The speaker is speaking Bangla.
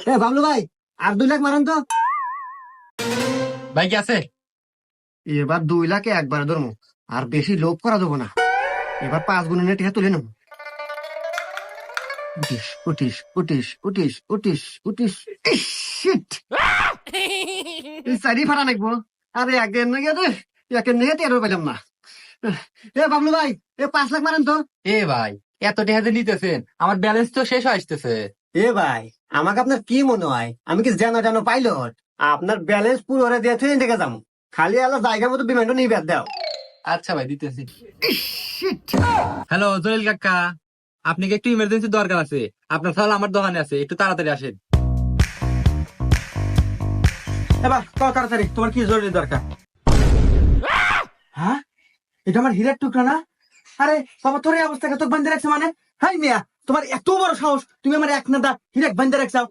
এ বাবলু ভাই, আর 2 লাখ মারেন তো। ভাই কি আছে? এবার 2 লাখে একবার ধরবো, আর বেশি লোভ করা দেবো না। এবার 5 গুণের টিকা তুলে নেবো। উঠিস উঠিস উঠিস উঠিস উঠিস উঠিস। ইস, shit! এই চারি ফাটা নাকবো। আরে একদিন নাকি রে, একের নিয়ে টেরও পেলাম না। এ বাবলু ভাই, 5 লাখ মারেন তো। এ ভাই, এত টাকা যে নিতেছেন, আমার ব্যালেন্স তো শেষ হয়ে আসতেছে। এ ভাই, আমাকে আপনার কি মনে হয় আমি কি জানো জানো পাইলট? আপনার ব্যালেন্স পুরো দিয়ে থুয়ে দেখে যাবো। খালি আলো জায়গা মতো বিমানটা নিয়ে বের দাও। আচ্ছা ভাই, দিতেছি। ইস, shit! হ্যালো জলিল কাকা, আপনি কি একটু ইমার্জেন্সি দরকার আছে? আপনার ফল আমার দোকানে আছে, একটু তাড়াতাড়ি আসেন। এবার কত তাড়াতাড়ি, তোমার কি জরুরি দরকার? হ্যাঁ, এটা আমার হীরের টুকরা না? আরে বাবা, তোর এই অবস্থাকে তোকে বান্ধে রাখছে মানে? হাই মিয়া, তোমার এত বড় সাহস, তুমি আমার এক নাদা হীরেক বান্ধে রাখছাও।